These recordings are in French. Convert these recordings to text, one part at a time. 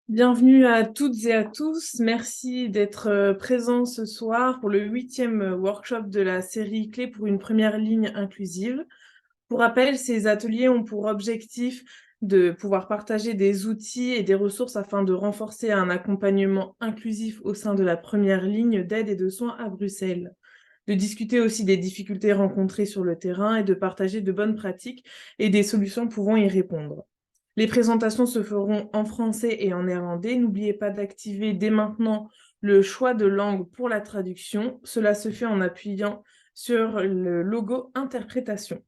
Bienvenue à toutes et à tous. Merci d'être présents ce soir pour le 8e workshop de la série Clés pour une première ligne inclusive. Pour rappel, ces ateliers ont pour objectif de pouvoir partager des outils et des ressources afin de renforcer un accompagnement inclusif au sein de la première ligne d'aide et de soins à Bruxelles, de discuter aussi des difficultés rencontrées sur le terrain et de partager de bonnes pratiques et des solutions pouvant y répondre. Les présentations se feront en français et en néerlandais. N'oubliez pas d'activer dès maintenant le choix de langue pour la traduction. Cela se fait en appuyant sur le logo interprétation.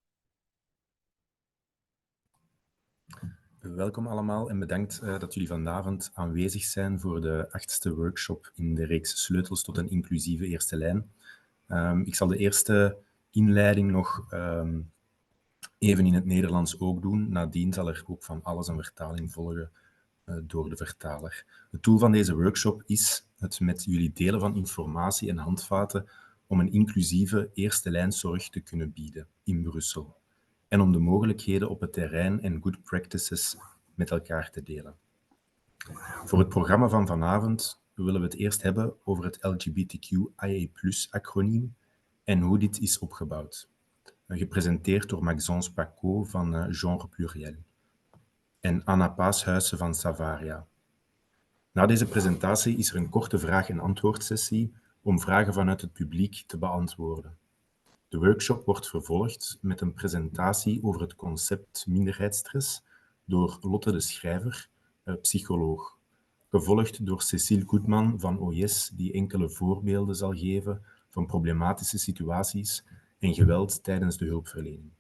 Welkom allemaal en bedankt dat jullie vanavond aanwezig zijn voor de 8e workshop in de reeks Sleutels tot een inclusieve eerste lijn. Ik zal de eerste inleiding nog even in het Nederlands ook doen. Nadien zal er ook van alles een vertaling volgen door de vertaler. Het doel van deze workshop is het met jullie delen van informatie en handvaten om een inclusieve eerste lijnzorg te kunnen bieden in Brussel. En om de mogelijkheden op het terrein en good practices met elkaar te delen. Voor het programma van vanavond willen we het eerst hebben over het LGBTQIA+-acroniem en hoe dit is opgebouwd. Gepresenteerd door Maxence Pacaud van Genre Pluriel en Anna Paashuizen van Savaria. Na deze presentatie is er een korte vraag- en antwoordsessie om vragen vanuit het publiek te beantwoorden. De workshop wordt vervolgd met een presentatie over het concept minderheidsstress door Lotte de Schrijver, psycholoog, gevolgd door Cécile Goedman van OIS, die enkele voorbeelden zal geven van problematische situaties en geweld tijdens de hulpverlening.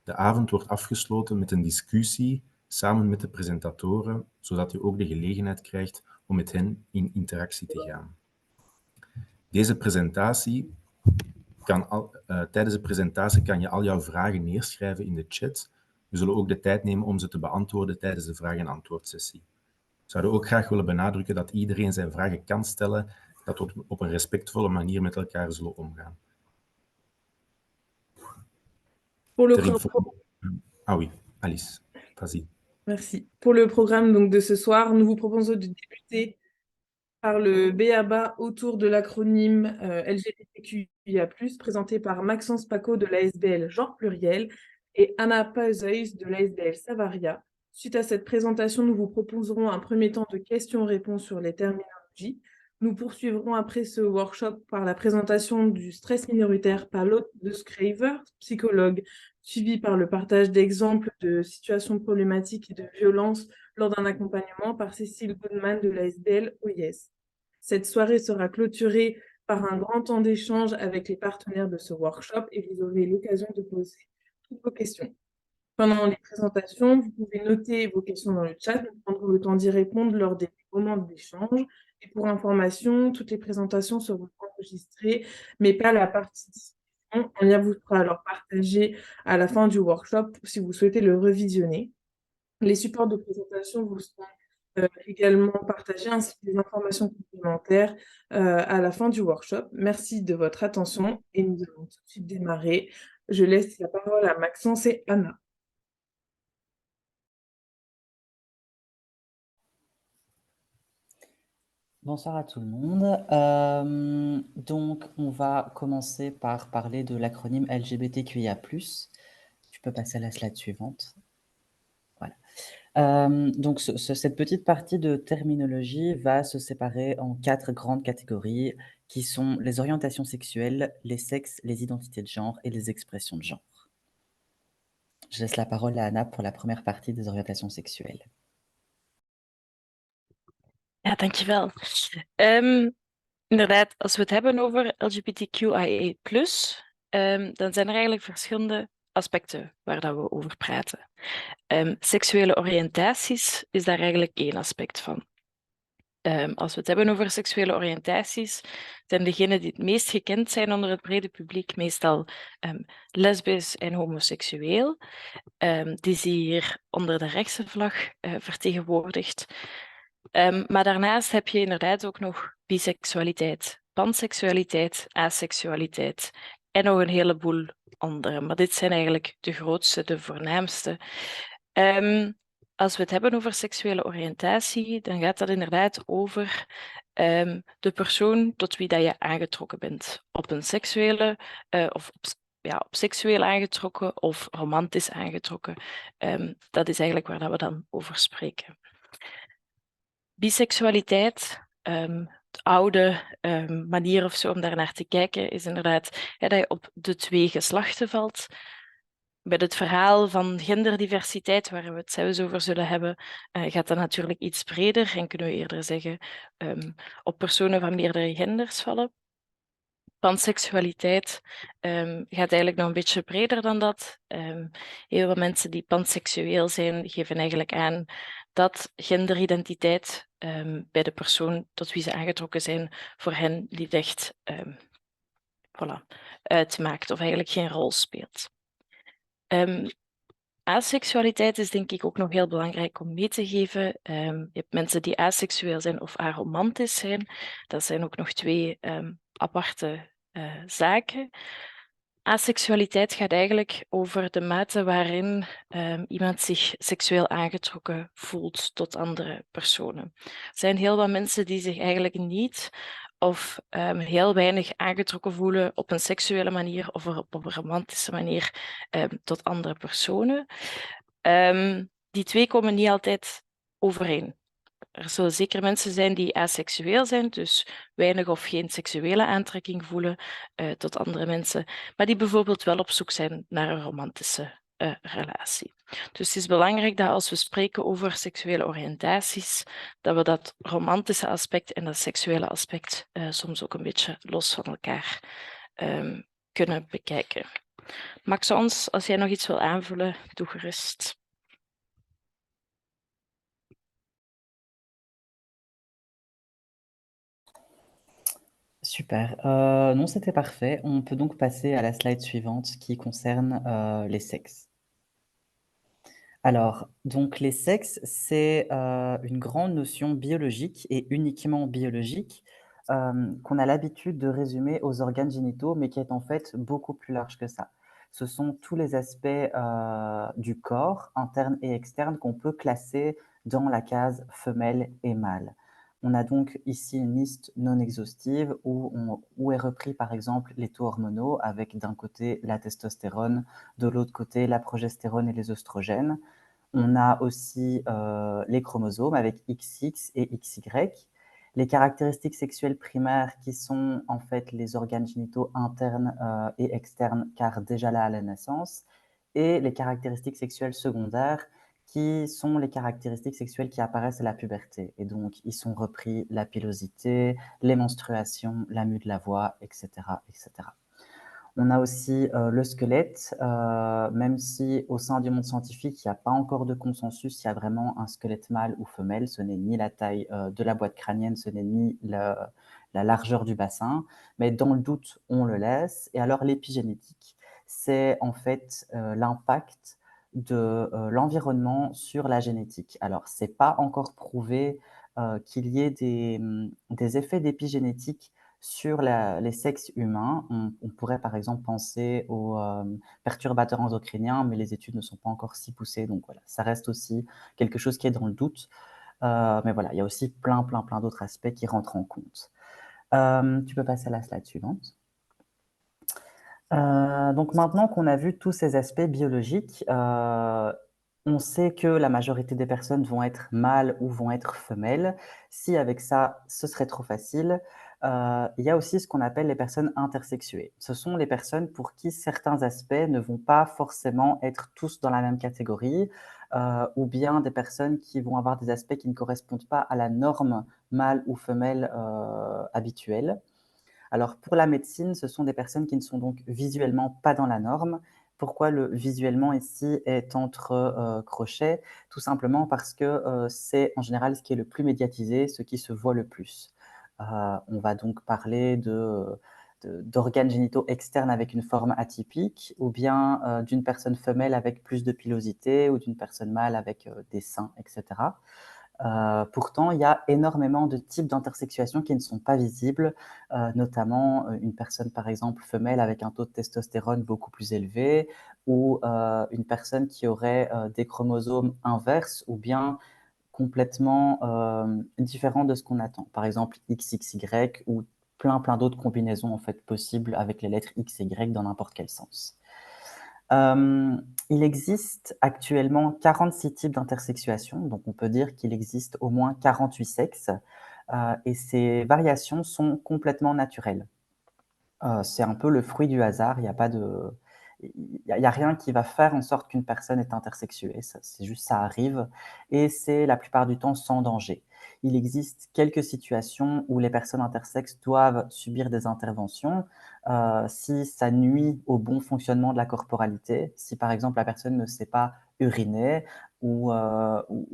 De avond wordt afgesloten met een discussie samen met de presentatoren, zodat u ook de gelegenheid krijgt om met hen in interactie te gaan. Tijdens de presentatie kan je al jouw vragen neerschrijven in de chat. We zullen ook de tijd nemen om ze te beantwoorden tijdens de vraag- en antwoordsessie. We zouden ook graag willen benadrukken dat iedereen zijn vragen kan stellen, dat we op een respectvolle manier met elkaar zullen omgaan. Ah oui, Alice, vas-y. Merci. Pour le programme donc, de ce soir, nous vous proposons de débuter par le b.a.-ba autour de l'acronyme LGBTQIA+, présenté par Maxence Pacaud de l'ASBL Genre Pluriel et Anna Paashuizen de l'ASBL Savaria. Suite à cette présentation, nous vous proposerons un premier temps de questions-réponses sur les terminologies. Nous poursuivrons après ce workshop par la présentation du stress minoritaire par Lotte de Schrijver, psychologue, suivi par le partage d'exemples de situations problématiques et de violences lors d'un accompagnement par Cécile Goodman de l'ASBL OIS. Cette soirée sera clôturée par un grand temps d'échange avec les partenaires de ce workshop et vous aurez l'occasion de poser toutes vos questions. Pendant les présentations, vous pouvez noter vos questions dans le chat. Nous prendrons le temps d'y répondre lors des moments d'échange. Et pour information, toutes les présentations seront enregistrées, mais pas la partie discussion. Un lien vous sera alors partagé à la fin du workshop si vous souhaitez le revisionner. Les supports de présentation vous seront également partagés ainsi que des informations complémentaires à la fin du workshop. Merci de votre attention et nous allons tout de suite démarrer. Je laisse la parole à Maxence et Anna. Bonsoir à tout le monde. Donc, on va commencer par parler de l'acronyme LGBTQIA+. Tu peux passer à la slide suivante. Voilà. Donc, cette petite partie de terminologie va se séparer en 4 grandes catégories qui sont les orientations sexuelles, les sexes, les identités de genre et les expressions de genre. Je laisse la parole à Anna pour la première partie des orientations sexuelles. Ja, dankjewel. Inderdaad, als we het hebben over LGBTQIA+, dan zijn er eigenlijk verschillende aspecten waar dat we over praten. Seksuele oriëntaties is daar eigenlijk één aspect van. Als we het hebben over seksuele oriëntaties, zijn degenen die het meest gekend zijn onder het brede publiek meestal lesbisch en homoseksueel. Die zie je hier onder de rechtse vlag vertegenwoordigd. Maar daarnaast heb je inderdaad ook nog biseksualiteit, panseksualiteit, aseksualiteit en nog een heleboel andere. Maar dit zijn eigenlijk de grootste, de voornaamste. als we het hebben over seksuele oriëntatie, dan gaat dat inderdaad over de persoon tot wie dat je aangetrokken bent. Op een seksuele of op seksueel aangetrokken of romantisch aangetrokken. Dat is eigenlijk waar dat we dan over spreken. Biseksualiteit, de oude manier of zo om daar naar te kijken, is inderdaad dat je op de twee geslachten valt. Bij het verhaal van genderdiversiteit, waar we het zelfs over zullen hebben, gaat dat natuurlijk iets breder en kunnen we eerder zeggen op personen van meerdere genders vallen. Panseksualiteit gaat eigenlijk nog een beetje breder dan dat. Heel veel mensen die panseksueel zijn, geven eigenlijk aan dat genderidentiteit bij de persoon tot wie ze aangetrokken zijn, voor hen niet echt uitmaakt of eigenlijk geen rol speelt. Aseksualiteit is denk ik ook nog heel belangrijk om mee te geven. Je hebt mensen die aseksueel zijn of aromantisch zijn. Dat zijn ook nog twee aparte zaken. Aseksualiteit gaat eigenlijk over de mate waarin iemand zich seksueel aangetrokken voelt tot andere personen. Er zijn heel wat mensen die zich eigenlijk niet of heel weinig aangetrokken voelen op een seksuele manier of op een romantische manier tot andere personen. Die twee komen niet altijd overeen. Er zullen zeker mensen zijn die aseksueel zijn, dus weinig of geen seksuele aantrekking voelen tot andere mensen, maar die bijvoorbeeld wel op zoek zijn naar een romantische relatie. Dus het is belangrijk dat als we spreken over seksuele oriëntaties, dat we dat romantische aspect en dat seksuele aspect soms ook een beetje los van elkaar kunnen bekijken. Maxence, als jij nog iets wil aanvullen, doe gerust. Super. Non, c'était parfait. On peut donc passer à la slide suivante qui concerne les sexes. Alors, donc les sexes, c'est une grande notion biologique et uniquement biologique qu'on a l'habitude de résumer aux organes génitaux, mais qui est en fait beaucoup plus large que ça. Ce sont tous les aspects du corps, internes et externes, qu'on peut classer dans la case femelle et mâle. On a donc ici une liste non exhaustive où est repris par exemple les taux hormonaux avec d'un côté la testostérone, de l'autre côté la progestérone et les oestrogènes. On a aussi les chromosomes avec XX et XY, les caractéristiques sexuelles primaires qui sont en fait les organes génitaux internes et externes, car déjà là à la naissance, et les caractéristiques sexuelles secondaires qui sont les caractéristiques sexuelles qui apparaissent à la puberté. Et donc, ils sont repris la pilosité, les menstruations, la mue de la voix, etc. etc. On a aussi le squelette, même si au sein du monde scientifique, il n'y a pas encore de consensus, il y a vraiment un squelette mâle ou femelle, ce n'est ni la taille de la boîte crânienne, ce n'est ni la largeur du bassin, mais dans le doute, on le laisse. Et alors l'épigénétique, c'est en fait l'impact de l'environnement sur la génétique. Alors, ce n'est pas encore prouvé qu'il y ait des effets d'épigénétique sur les sexes humains. On pourrait par exemple penser aux perturbateurs endocriniens, mais les études ne sont pas encore si poussées, donc voilà, ça reste aussi quelque chose qui est dans le doute. Mais voilà, il y a aussi plein d'autres aspects qui rentrent en compte. Tu peux passer à la slide suivante. Donc maintenant qu'on a vu tous ces aspects biologiques, on sait que la majorité des personnes vont être mâles ou vont être femelles. Si avec ça, ce serait trop facile, il y a aussi ce qu'on appelle les personnes intersexuées. Ce sont les personnes pour qui certains aspects ne vont pas forcément être tous dans la même catégorie, ou bien des personnes qui vont avoir des aspects qui ne correspondent pas à la norme mâle ou femelle habituelle. Alors, pour la médecine, ce sont des personnes qui ne sont donc visuellement pas dans la norme. Pourquoi le visuellement ici est entre crochets? Tout simplement parce que c'est en général ce qui est le plus médiatisé, ce qui se voit le plus. On va donc parler d'organes génitaux externes avec une forme atypique, ou bien d'une personne femelle avec plus de pilosité, ou d'une personne mâle avec des seins, etc. Pourtant, il y a énormément de types d'intersexuation qui ne sont pas visibles, notamment une personne, par exemple, femelle avec un taux de testostérone beaucoup plus élevé, ou une personne qui aurait des chromosomes inverses ou bien complètement différents de ce qu'on attend. Par exemple, XXY ou plein d'autres combinaisons en fait, possibles avec les lettres X et Y dans n'importe quel sens. Il existe actuellement 46 types d'intersexuation, donc on peut dire qu'il existe au moins 48 sexes, et ces variations sont complètement naturelles. C'est un peu le fruit du hasard, il n'y a pas de... Il n'y a rien qui va faire en sorte qu'une personne est intersexuée, c'est juste ça arrive, et c'est la plupart du temps sans danger. Il existe quelques situations où les personnes intersexes doivent subir des interventions si ça nuit au bon fonctionnement de la corporalité, si par exemple la personne ne sait pas uriner ou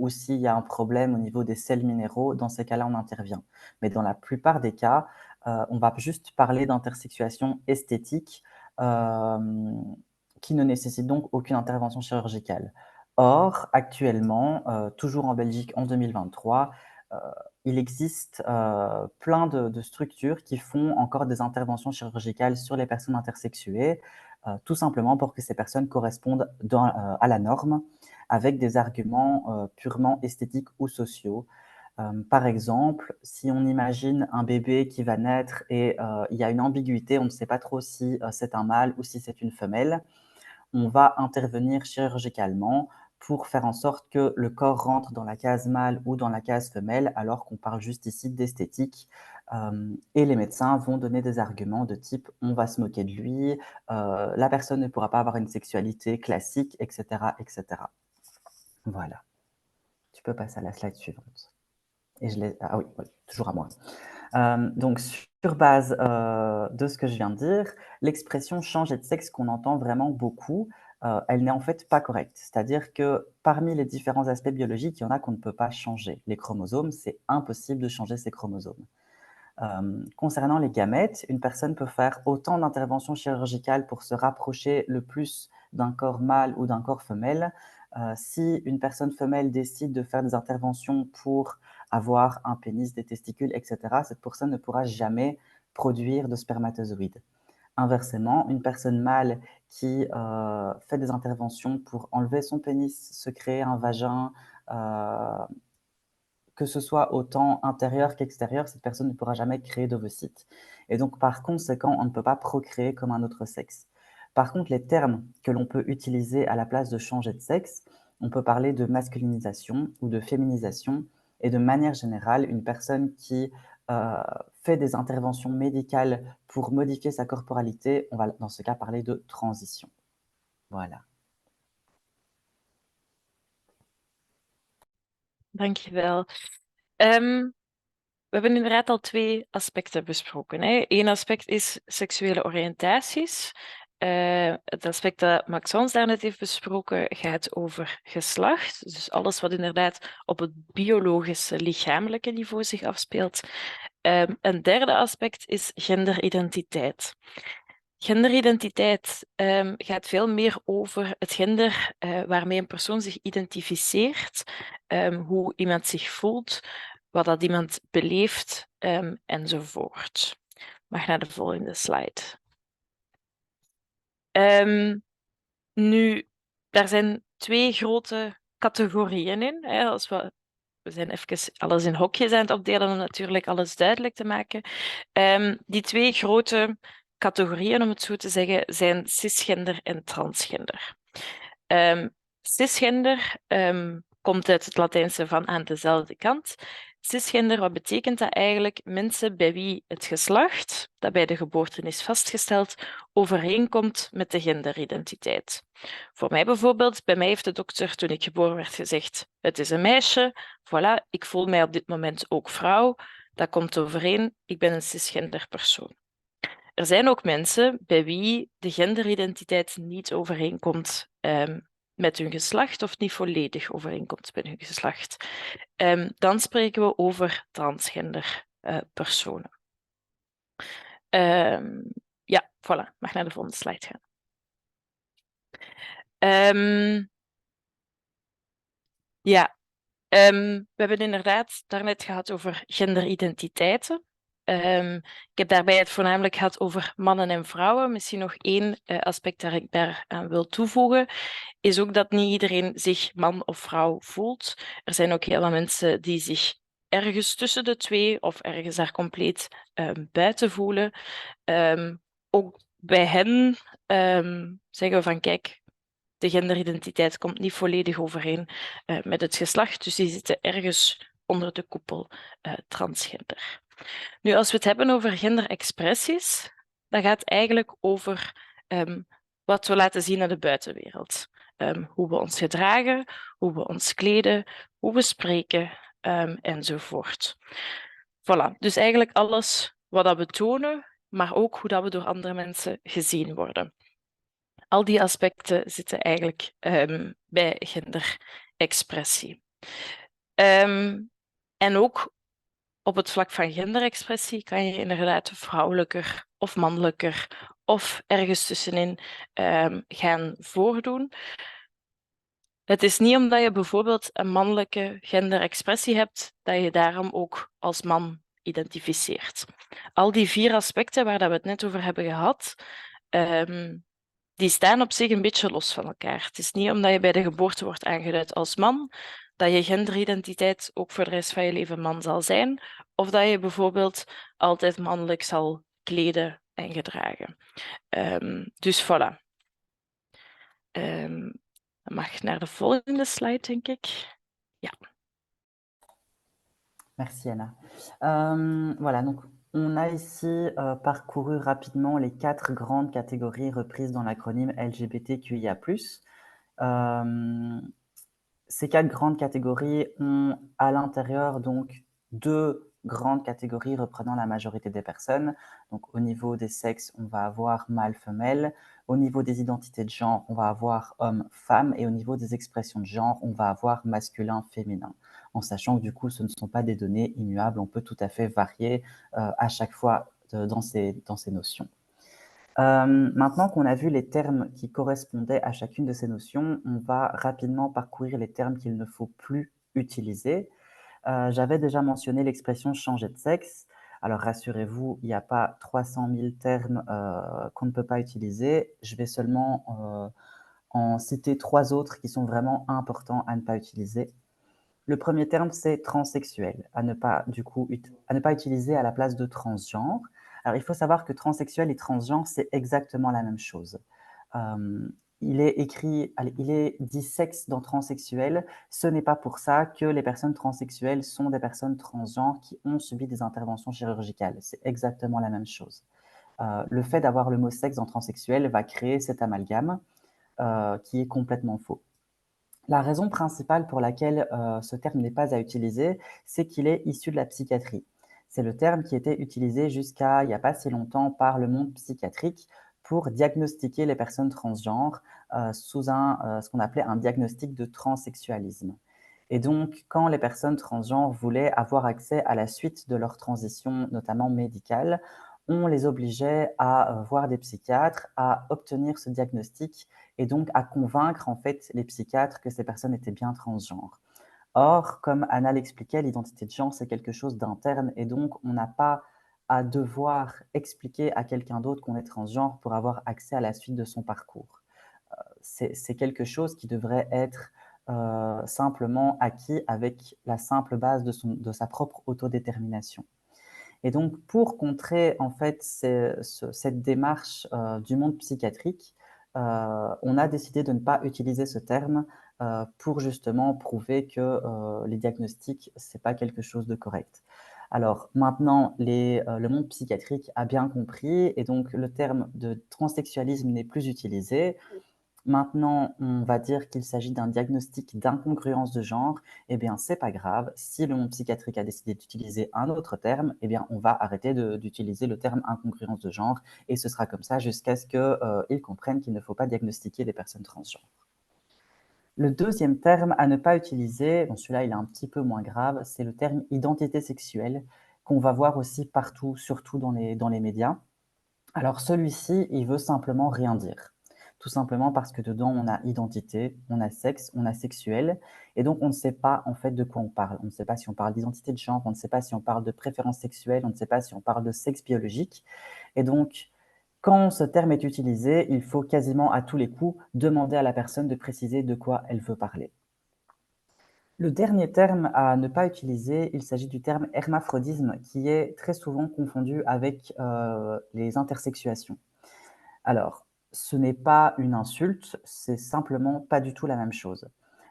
s'il y a un problème au niveau des sels minéraux, dans ces cas-là on intervient. Mais dans la plupart des cas, on va juste parler d'intersexuation esthétique qui ne nécessite donc aucune intervention chirurgicale. Or, actuellement, toujours en Belgique en 2023, il existe plein de structures qui font encore des interventions chirurgicales sur les personnes intersexuées, tout simplement pour que ces personnes correspondent à la norme, avec des arguments purement esthétiques ou sociaux. Par exemple, si on imagine un bébé qui va naître et il y a une ambiguïté, on ne sait pas trop si c'est un mâle ou si c'est une femelle, on va intervenir chirurgicalement pour faire en sorte que le corps rentre dans la case mâle ou dans la case femelle, alors qu'on parle juste ici d'esthétique. Et les médecins vont donner des arguments de type « on va se moquer de lui »,« la personne ne pourra pas avoir une sexualité classique », etc., etc. Voilà. Tu peux passer à la slide suivante. Et ah oui, toujours à moi. Donc, sur base de ce que je viens de dire, l'expression « changer de sexe » qu'on entend vraiment beaucoup, elle n'est en fait pas correcte. C'est-à-dire que parmi les différents aspects biologiques, il y en a qu'on ne peut pas changer. Les chromosomes, c'est impossible de changer ces chromosomes. Concernant les gamètes, une personne peut faire autant d'interventions chirurgicales pour se rapprocher le plus d'un corps mâle ou d'un corps femelle. Si une personne femelle décide de faire des interventions pour avoir un pénis, des testicules, etc., cette personne ne pourra jamais produire de spermatozoïdes. Inversement, une personne mâle qui fait des interventions pour enlever son pénis, se créer un vagin, que ce soit autant intérieur qu'extérieur, cette personne ne pourra jamais créer d'ovocytes. Et donc, par conséquent, on ne peut pas procréer comme un autre sexe. Par contre, les termes que l'on peut utiliser à la place de changer de sexe, on peut parler de masculinisation ou de féminisation. Et de manière générale, une personne qui fait des interventions médicales pour modifier sa corporalité, on va dans ce cas parler de transition. Voilà. Dankjewel. We hebben inderdaad al twee aspecten besproken. Eén aspect is seksuele oriëntaties. Het aspect dat Maxence daarnet heeft besproken gaat over geslacht. Dus alles wat inderdaad op het biologische, lichamelijke niveau zich afspeelt. Een derde aspect is genderidentiteit. Genderidentiteit gaat veel meer over het gender waarmee een persoon zich identificeert, hoe iemand zich voelt, wat dat iemand beleeft enzovoort. Mag naar de volgende slide. Nu, daar zijn twee grote categorieën in. Als we zijn even alles in hokjes aan het opdelen om natuurlijk alles duidelijk te maken. Die twee grote categorieën, om het zo te zeggen, zijn cisgender en transgender. Cisgender komt uit het Latijnse van aan dezelfde kant. Cisgender, wat betekent dat eigenlijk? Mensen bij wie het geslacht, dat bij de geboorte is vastgesteld, overeenkomt met de genderidentiteit. Voor mij bijvoorbeeld, bij mij heeft de dokter toen ik geboren werd gezegd, het is een meisje, voilà, ik voel mij op dit moment ook vrouw, dat komt overeen, ik ben een cisgender persoon. Er zijn ook mensen bij wie de genderidentiteit niet overeenkomt met hun geslacht of niet volledig overeenkomt met hun geslacht. Dan spreken we over transgender personen. Ja, voilà, mag naar de volgende slide gaan. We hebben inderdaad daarnet gehad over genderidentiteiten. Ik heb daarbij het voornamelijk gehad over mannen en vrouwen. Misschien nog één aspect dat ik daaraan wil toevoegen, is ook dat niet iedereen zich man of vrouw voelt. Er zijn ook heel veel mensen die zich ergens tussen de twee of ergens daar compleet buiten voelen. Ook bij hen zeggen we van kijk, de genderidentiteit komt niet volledig overeen met het geslacht, dus die zitten ergens onder de koepel transgender. Nu, als we het hebben over genderexpressies, dan gaat het eigenlijk over wat we laten zien aan de buitenwereld. Hoe we ons gedragen, hoe we ons kleden, hoe we spreken enzovoort. Voilà, dus eigenlijk alles wat dat we tonen, maar ook hoe dat we door andere mensen gezien worden. Al die aspecten zitten eigenlijk bij genderexpressie. En ook op het vlak van genderexpressie kan je inderdaad vrouwelijker of mannelijker of ergens tussenin gaan voordoen. Het is niet omdat je bijvoorbeeld een mannelijke genderexpressie hebt, dat je daarom ook als man identificeert. Al die 4 aspecten waar we het net over hebben gehad, die staan op zich een beetje los van elkaar. Het is niet omdat je bij de geboorte wordt aangeduid als man, dat je genderidentiteit ook voor de rest van je leven man zal zijn, of dat je bijvoorbeeld altijd mannelijk zal kleden en gedragen. Dus voilà. Dan mag ik naar de volgende slide, denk ik. Ja. Merci Anna. Voilà, donc on a ici parcouru rapidement les 4 grandes catégories reprises dans l'acronyme LGBTQIA+. Ces 4 grandes catégories ont à l'intérieur donc 2 grandes catégories reprenant la majorité des personnes. Donc au niveau des sexes, on va avoir mâle, femelle. Au niveau des identités de genre, on va avoir homme, femme. Et au niveau des expressions de genre, on va avoir masculin, féminin. En sachant que du coup, ce ne sont pas des données immuables. On peut tout à fait varier à chaque fois dans ces notions. Maintenant qu'on a vu les termes qui correspondaient à chacune de ces notions, on va rapidement parcourir les termes qu'il ne faut plus utiliser. J'avais déjà mentionné l'expression « changer de sexe ». Alors rassurez-vous, il n'y a pas 300 000 termes qu'on ne peut pas utiliser. Je vais seulement en citer 3 autres qui sont vraiment importants à ne pas utiliser. Le premier terme, c'est transsexuel, à ne pas utiliser à la place de transgenre. Alors, il faut savoir que transsexuel et transgenre, c'est exactement la même chose. Il est dit sexe dans transsexuel. Ce n'est pas pour ça que les personnes transsexuelles sont des personnes transgenres qui ont subi des interventions chirurgicales. C'est exactement la même chose. Le fait d'avoir le mot sexe dans transsexuel va créer cet amalgame qui est complètement faux. La raison principale pour laquelle ce terme n'est pas à utiliser, c'est qu'il est issu de la psychiatrie. C'est le terme qui était utilisé jusqu'à il n'y a pas si longtemps par le monde psychiatrique pour diagnostiquer les personnes transgenres sous ce qu'on appelait un diagnostic de transsexualisme. Et donc, quand les personnes transgenres voulaient avoir accès à la suite de leur transition, notamment médicale, on les obligeait à voir des psychiatres, à obtenir ce diagnostic et donc à convaincre en fait les psychiatres que ces personnes étaient bien transgenres. Or, comme Anna l'expliquait, l'identité de genre, c'est quelque chose d'interne et donc on n'a pas à devoir expliquer à quelqu'un d'autre qu'on est transgenre pour avoir accès à la suite de son parcours. C'est quelque chose qui devrait être simplement acquis avec la simple base de sa propre autodétermination. Et donc, pour contrer en fait cette démarche du monde psychiatrique, on a décidé de ne pas utiliser ce terme pour justement prouver que les diagnostics, ce n'est pas quelque chose de correct. Alors maintenant, le monde psychiatrique a bien compris et donc le terme de transsexualisme n'est plus utilisé. Maintenant, on va dire qu'il s'agit d'un diagnostic d'incongruence de genre. Eh bien, c'est pas grave. Si le monde psychiatrique a décidé d'utiliser un autre terme, eh bien, on va arrêter d'utiliser le terme incongruence de genre et ce sera comme ça jusqu'à ce qu'ils comprennent qu'il ne faut pas diagnostiquer des personnes transgenres. Le deuxième terme à ne pas utiliser, bon, celui-là, il est un petit peu moins grave, c'est le terme identité sexuelle qu'on va voir aussi partout, surtout dans les médias. Alors, celui-ci, il veut simplement rien dire. tout simplement parce que dedans, on a identité, on a sexe, on a sexuel, et donc on ne sait pas en fait de quoi on parle. On ne sait pas si on parle d'identité de genre, on ne sait pas si on parle de préférence sexuelle, on ne sait pas si on parle de sexe biologique. Et donc, quand ce terme est utilisé, il faut quasiment à tous les coups demander à la personne de préciser de quoi elle veut parler. Le dernier terme à ne pas utiliser, il s'agit du terme hermaphrodisme, qui est très souvent confondu avec les intersexuations. Alors, ce n'est pas une insulte, c'est simplement pas du tout la même chose.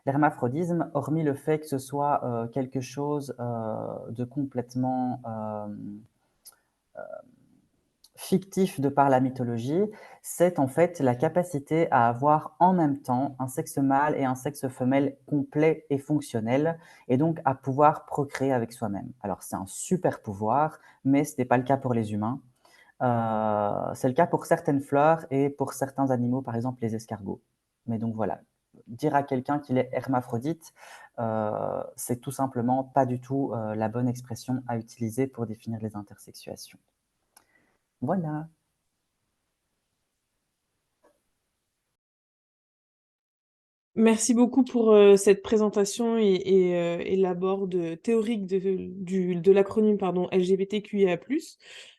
L'hermaphrodisme, hormis le fait que ce soit quelque chose de complètement fictif de par la mythologie, c'est en fait la capacité à avoir en même temps un sexe mâle et un sexe femelle complet et fonctionnel, et donc à pouvoir procréer avec soi-même. Alors c'est un super pouvoir, mais ce n'est pas le cas pour les humains. C'est le cas pour certaines fleurs et pour certains animaux, par exemple les escargots. Mais donc voilà, dire à quelqu'un qu'il est hermaphrodite, c'est tout simplement pas du tout la bonne expression à utiliser pour définir les intersexuations. Voilà. Merci beaucoup pour cette présentation et l'abord théorique de l'acronyme LGBTQIA+.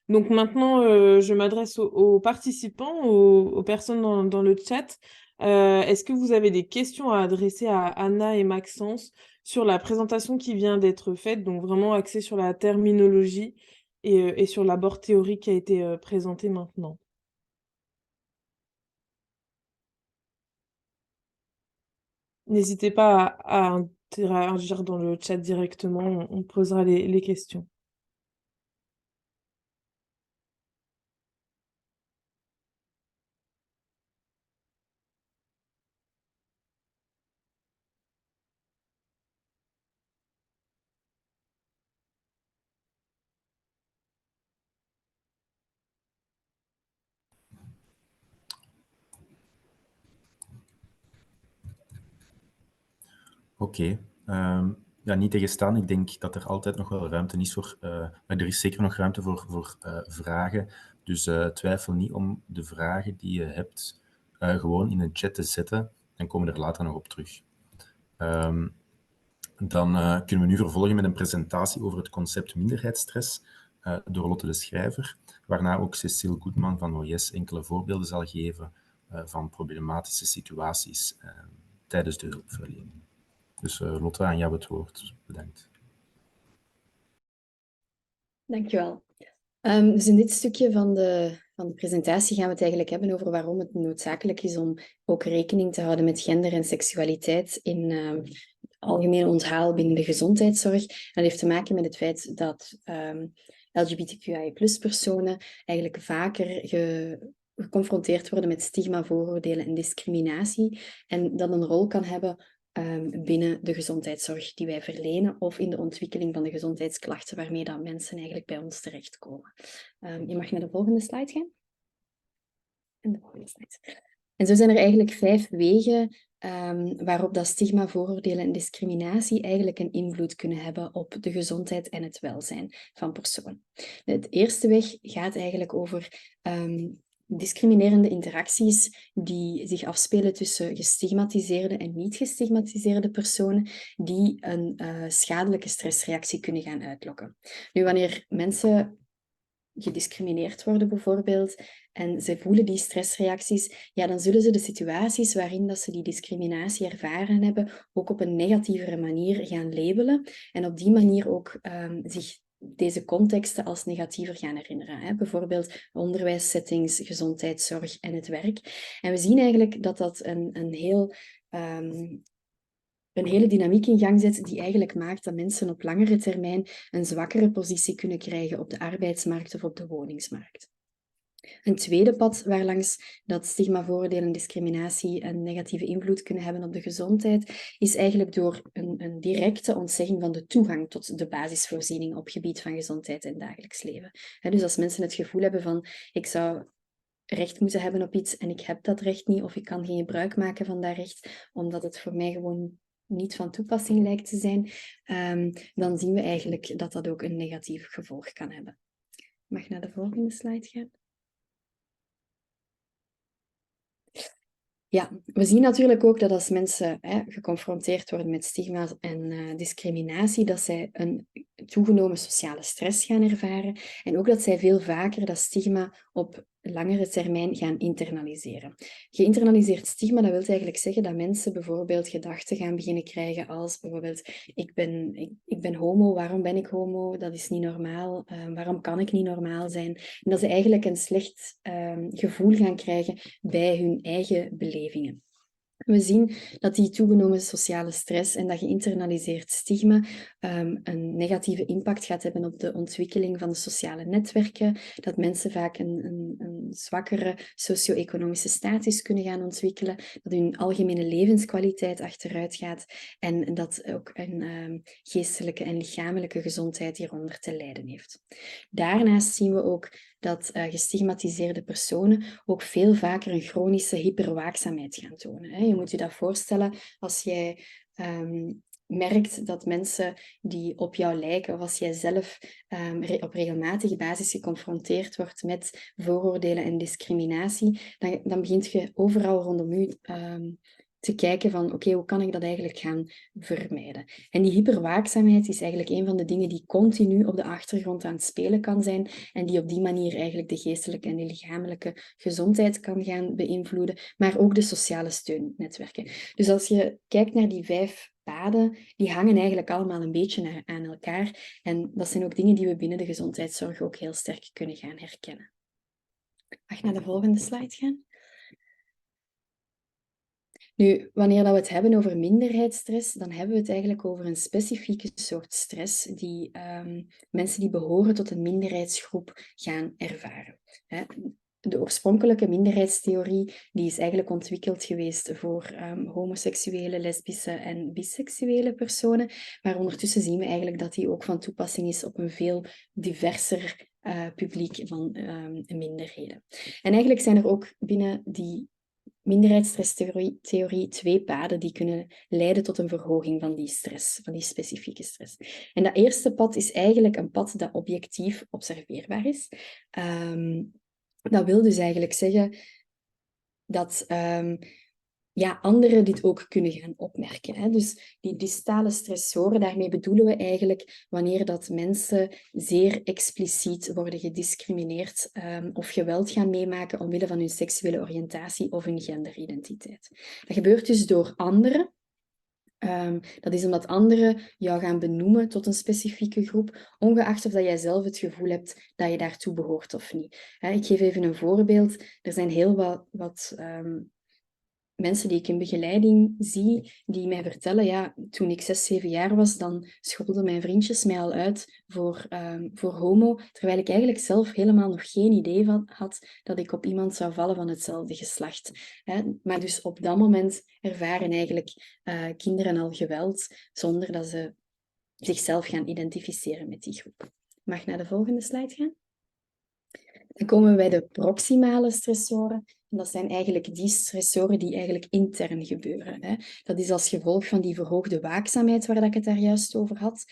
Donc maintenant, je m'adresse aux participants, aux personnes dans le chat. Est-ce que vous avez des questions à adresser à Anna et Maxence sur la présentation qui vient d'être faite, donc vraiment axée sur la terminologie et sur l'abord théorique qui a été présenté maintenant? N'hésitez pas à interagir dans le chat directement, on posera les questions. Oké. Ja, niet tegenstaan. Ik denk dat er altijd nog wel ruimte is voor... maar er is zeker nog ruimte voor vragen. Dus twijfel niet om de vragen die je hebt gewoon in een chat te zetten. Dan komen we er later nog op terug. Dan kunnen we nu vervolgen met een presentatie over het concept minderheidsstress door Lotte de Schrijver, waarna ook Cecile Goedman van OIS enkele voorbeelden zal geven van problematische situaties tijdens de hulpverlening. Dus Lotte, aan jou het woord. Bedankt. Dankjewel. Dus in dit stukje van de presentatie gaan we het eigenlijk hebben over waarom het noodzakelijk is om ook rekening te houden met gender en seksualiteit in algemeen onthaal binnen de gezondheidszorg. Dat heeft te maken met het feit dat LGBTQIA+-personen eigenlijk vaker geconfronteerd worden met stigma, vooroordelen en discriminatie en dat een rol kan hebben binnen de gezondheidszorg die wij verlenen of in de ontwikkeling van de gezondheidsklachten waarmee dat mensen eigenlijk bij ons terechtkomen. Je mag naar de volgende slide gaan. En de volgende slide. En zo zijn er eigenlijk 5 wegen waarop dat stigma, vooroordelen en discriminatie eigenlijk een invloed kunnen hebben op de gezondheid en het welzijn van personen. De eerste weg gaat eigenlijk over discriminerende interacties die zich afspelen tussen gestigmatiseerde en niet gestigmatiseerde personen die een schadelijke stressreactie kunnen gaan uitlokken. Nu, wanneer mensen gediscrimineerd worden bijvoorbeeld en ze voelen die stressreacties, ja, dan zullen ze de situaties waarin dat ze die discriminatie ervaren hebben ook op een negatievere manier gaan labelen en op die manier ook zich deze contexten als negatiever gaan herinneren. Hè? Bijvoorbeeld onderwijssettings, gezondheidszorg en het werk. En we zien eigenlijk dat dat een hele dynamiek in gang zet die eigenlijk maakt dat mensen op langere termijn een zwakkere positie kunnen krijgen op de arbeidsmarkt of op de woningsmarkt. Een tweede pad waarlangs dat stigma, vooroordelen en discriminatie een negatieve invloed kunnen hebben op de gezondheid, is eigenlijk door een directe ontzegging van de toegang tot de basisvoorzieningen op gebied van gezondheid en dagelijks leven. Dus als mensen het gevoel hebben van ik zou recht moeten hebben op iets en ik heb dat recht niet, of ik kan geen gebruik maken van dat recht, omdat het voor mij gewoon niet van toepassing lijkt te zijn, dan zien we eigenlijk dat dat ook een negatief gevolg kan hebben. Ik mag naar de volgende slide gaan. Ja, we zien natuurlijk ook dat als mensen geconfronteerd worden met stigma en discriminatie, dat zij een toegenomen sociale stress gaan ervaren en ook dat zij veel vaker dat stigma op langere termijn gaan internaliseren. Geïnternaliseerd stigma, dat wil eigenlijk zeggen dat mensen bijvoorbeeld gedachten gaan beginnen krijgen als bijvoorbeeld ik ben homo, waarom ben ik homo? Dat is niet normaal. Waarom kan ik niet normaal zijn? En dat ze eigenlijk een slecht gevoel gaan krijgen bij hun eigen belevingen. We zien dat die toegenomen sociale stress en dat geïnternaliseerd stigma een negatieve impact gaat hebben op de ontwikkeling van de sociale netwerken, dat mensen vaak een zwakkere socio-economische status kunnen gaan ontwikkelen, dat hun algemene levenskwaliteit achteruit gaat en dat ook een geestelijke en lichamelijke gezondheid hieronder te lijden heeft. Daarnaast zien we ook dat gestigmatiseerde personen ook veel vaker een chronische hyperwaakzaamheid gaan tonen. Je moet je dat voorstellen als jij merkt dat mensen die op jou lijken, of als jij zelf op regelmatige basis geconfronteerd wordt met vooroordelen en discriminatie, dan begint je overal rondom je te kijken van oké, hoe kan ik dat eigenlijk gaan vermijden? En die hyperwaakzaamheid is eigenlijk een van de dingen die continu op de achtergrond aan het spelen kan zijn en die op die manier eigenlijk de geestelijke en de lichamelijke gezondheid kan gaan beïnvloeden, maar ook de sociale steunnetwerken. Dus als je kijkt naar die 5 paden, die hangen eigenlijk allemaal een beetje aan elkaar en dat zijn ook dingen die we binnen de gezondheidszorg ook heel sterk kunnen gaan herkennen. Mag ik naar de volgende slide gaan? Nu, wanneer dat we het hebben over minderheidsstress, dan hebben we het eigenlijk over een specifieke soort stress die mensen die behoren tot een minderheidsgroep gaan ervaren. De oorspronkelijke minderheidstheorie die is eigenlijk ontwikkeld geweest voor homoseksuele, lesbische en biseksuele personen, maar ondertussen zien we eigenlijk dat die ook van toepassing is op een veel diverser publiek van minderheden. En eigenlijk zijn er ook binnen die minderheidsstresstheorie 2 paden die kunnen leiden tot een verhoging van die stress, van die specifieke stress. En dat eerste pad is eigenlijk een pad dat objectief observeerbaar is. Dat wil dus eigenlijk zeggen dat anderen dit ook kunnen gaan opmerken. Dus die distale stressoren, daarmee bedoelen we eigenlijk wanneer dat mensen zeer expliciet worden gediscrimineerd of geweld gaan meemaken omwille van hun seksuele oriëntatie of hun genderidentiteit. Dat gebeurt dus door anderen. Dat is omdat anderen jou gaan benoemen tot een specifieke groep, ongeacht of dat jij zelf het gevoel hebt dat je daartoe behoort of niet. Ik geef even een voorbeeld. Er zijn heel wat mensen die ik in begeleiding zie, die mij vertellen, ja, toen ik 6, 7 jaar was, dan scholden mijn vriendjes mij al uit voor homo, terwijl ik eigenlijk zelf helemaal nog geen idee van had dat ik op iemand zou vallen van hetzelfde geslacht. Maar dus op dat moment ervaren eigenlijk kinderen al geweld, zonder dat ze zichzelf gaan identificeren met die groep. Mag ik naar de volgende slide gaan? Dan komen we bij de proximale stressoren. En dat zijn eigenlijk die stressoren die eigenlijk intern gebeuren. Dat is als gevolg van die verhoogde waakzaamheid waar ik het daar juist over had.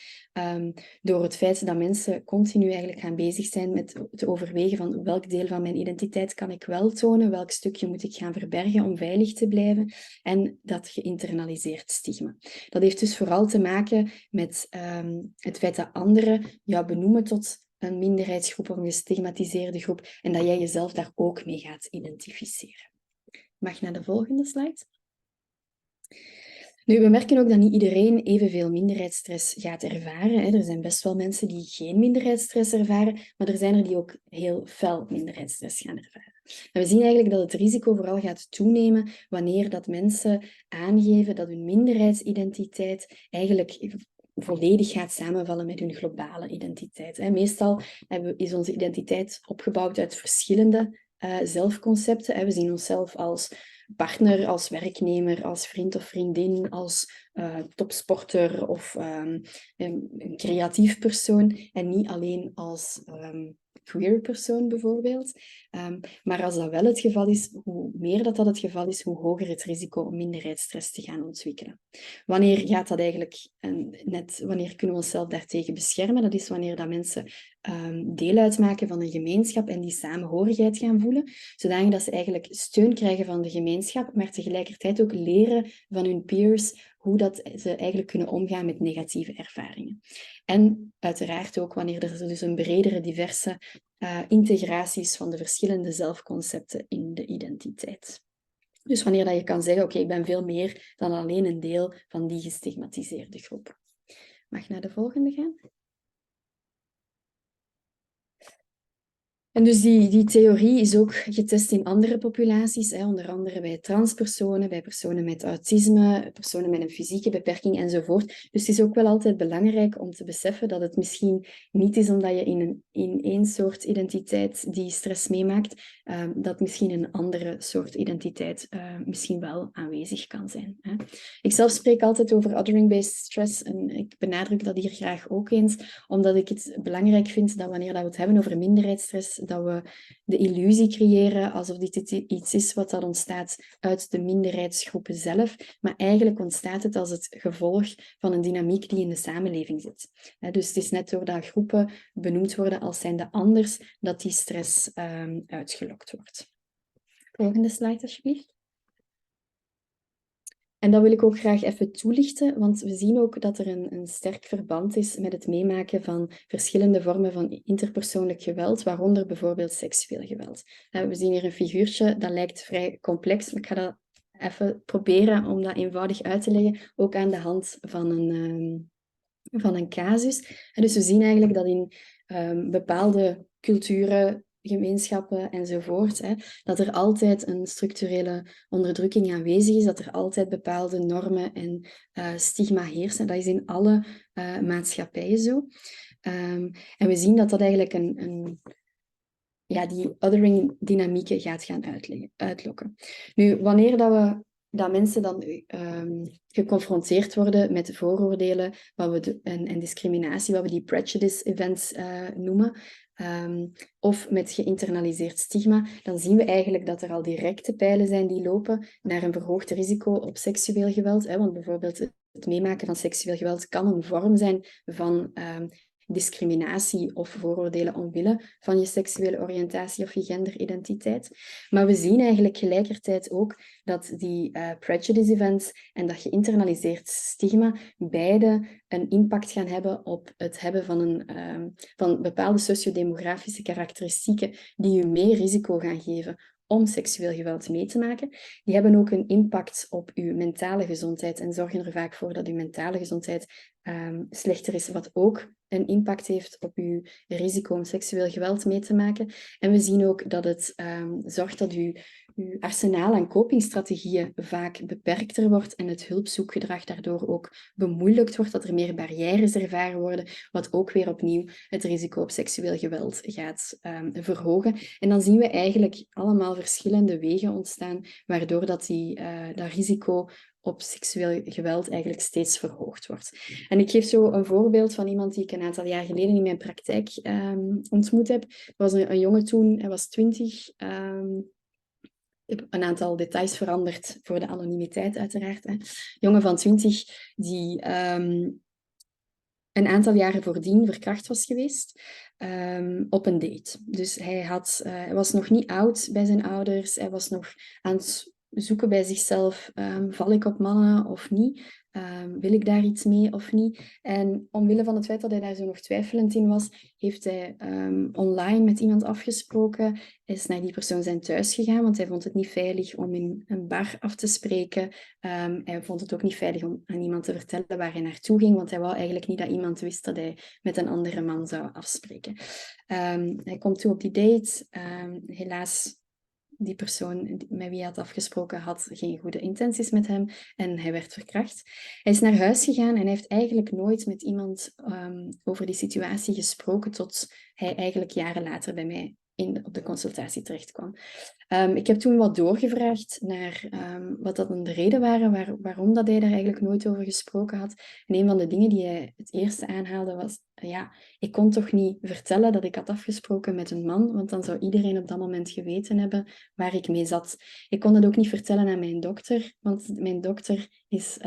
Door het feit dat mensen continu eigenlijk gaan bezig zijn met te overwegen van welk deel van mijn identiteit kan ik wel tonen, welk stukje moet ik gaan verbergen om veilig te blijven. En dat geïnternaliseerd stigma. Dat heeft dus vooral te maken met het feit dat anderen jou benoemen tot een minderheidsgroep of een gestigmatiseerde groep en dat jij jezelf daar ook mee gaat identificeren. Mag je naar de volgende slide? Nu, we merken ook dat niet iedereen evenveel minderheidsstress gaat ervaren. Er zijn best wel mensen die geen minderheidsstress ervaren, maar er zijn er die ook heel fel minderheidsstress gaan ervaren. En we zien eigenlijk dat het risico vooral gaat toenemen wanneer dat mensen aangeven dat hun minderheidsidentiteit eigenlijk volledig gaat samenvallen met hun globale identiteit. Meestal is onze identiteit opgebouwd uit verschillende zelfconcepten. We zien onszelf als partner, als werknemer, als vriend of vriendin, als topsporter of een creatief persoon en niet alleen als queer persoon bijvoorbeeld. Maar als dat wel het geval is, hoe meer dat het geval is, hoe hoger het risico om minderheidsstress te gaan ontwikkelen. Wanneer gaat dat eigenlijk, wanneer kunnen we onszelf daartegen beschermen? Dat is wanneer dat mensen deel uitmaken van een gemeenschap en die samenhorigheid gaan voelen, zodanig dat ze eigenlijk steun krijgen van de gemeenschap, maar tegelijkertijd ook leren van hun peers hoe dat ze eigenlijk kunnen omgaan met negatieve ervaringen. En uiteraard ook wanneer er dus een bredere, diverse integratie is van de verschillende zelfconcepten in de identiteit. Dus wanneer dat je kan zeggen, oké, ik ben veel meer dan alleen een deel van die gestigmatiseerde groep. Mag naar de volgende gaan? En dus die theorie is ook getest in andere populaties, onder andere bij transpersonen, bij personen met autisme, personen met een fysieke beperking enzovoort. Dus het is ook wel altijd belangrijk om te beseffen dat het misschien niet is omdat je in één soort identiteit die stress meemaakt, dat misschien een andere soort identiteit misschien wel aanwezig kan zijn. Ik zelf spreek altijd over othering-based stress en ik benadruk dat hier graag ook eens, omdat ik het belangrijk vind dat wanneer we het hebben over minderheidsstress, dat we de illusie creëren alsof dit iets is wat dat ontstaat uit de minderheidsgroepen zelf, maar eigenlijk ontstaat het als het gevolg van een dynamiek die in de samenleving zit. Dus het is net doordat groepen benoemd worden als zijnde anders, dat die stress uitgelokt wordt. Volgende slide alsjeblieft. En dat wil ik ook graag even toelichten, want we zien ook dat er een sterk verband is met het meemaken van verschillende vormen van interpersoonlijk geweld, waaronder bijvoorbeeld seksueel geweld. We zien hier een figuurtje, dat lijkt vrij complex, maar ik ga dat even proberen om dat eenvoudig uit te leggen, ook aan de hand van een casus. En dus we zien eigenlijk dat in bepaalde culturen, gemeenschappen enzovoort, dat er altijd een structurele onderdrukking aanwezig is, dat er altijd bepaalde normen en stigma heersen. Dat is in alle maatschappijen zo. En we zien dat dat eigenlijk die othering-dynamieken gaat gaan uitlokken. Nu, wanneer dat mensen dan geconfronteerd worden met vooroordelen en discriminatie, wat we die prejudice events noemen, of met geïnternaliseerd stigma, dan zien we eigenlijk dat er al directe pijlen zijn die lopen naar een verhoogd risico op seksueel geweld. Want bijvoorbeeld het meemaken van seksueel geweld kan een vorm zijn van discriminatie of vooroordelen omwille van je seksuele oriëntatie of je genderidentiteit. Maar we zien eigenlijk tegelijkertijd ook dat die prejudice events en dat geïnternaliseerd stigma beide een impact gaan hebben op het hebben van bepaalde sociodemografische karakteristieken die je meer risico gaan geven om seksueel geweld mee te maken. Die hebben ook een impact op uw mentale gezondheid en zorgen er vaak voor dat uw mentale gezondheid slechter is, wat ook een impact heeft op uw risico om seksueel geweld mee te maken. En we zien ook dat het zorgt dat uw arsenaal aan copingstrategieën vaak beperkter wordt en het hulpzoekgedrag daardoor ook bemoeilijkt wordt, dat er meer barrières ervaren worden, wat ook weer opnieuw het risico op seksueel geweld gaat verhogen. En dan zien we eigenlijk allemaal verschillende wegen ontstaan, waardoor dat risico op seksueel geweld eigenlijk steeds verhoogd wordt. En ik geef zo een voorbeeld van iemand die ik een aantal jaar geleden in mijn praktijk ontmoet heb. Er was een jongen toen, hij was 20. Ik heb een aantal details veranderd voor de anonimiteit uiteraard. Een jongen van 20 die een aantal jaren voordien verkracht was geweest op een date. Dus hij was nog niet oud bij zijn ouders, hij was nog aan het zoeken bij zichzelf, val ik op mannen of niet? Wil ik daar iets mee of niet? En omwille van het feit dat hij daar zo nog twijfelend in was, heeft hij online met iemand afgesproken, is naar die persoon zijn thuis gegaan, want hij vond het niet veilig om in een bar af te spreken. Hij vond het ook niet veilig om aan iemand te vertellen waar hij naartoe ging, want hij wou eigenlijk niet dat iemand wist dat hij met een andere man zou afspreken. Hij komt toe op die date. Helaas, die persoon met wie hij had afgesproken had geen goede intenties met hem en hij werd verkracht. Hij is naar huis gegaan en hij heeft eigenlijk nooit met iemand over die situatie gesproken tot hij eigenlijk jaren later bij mij op de consultatie terecht kwam. Ik heb toen wat doorgevraagd naar wat dat de reden waren, waarom dat hij daar eigenlijk nooit over gesproken had. En een van de dingen die hij het eerste aanhaalde was, ik kon toch niet vertellen dat ik had afgesproken met een man, want dan zou iedereen op dat moment geweten hebben waar ik mee zat. Ik kon het ook niet vertellen aan mijn dokter, want mijn dokter is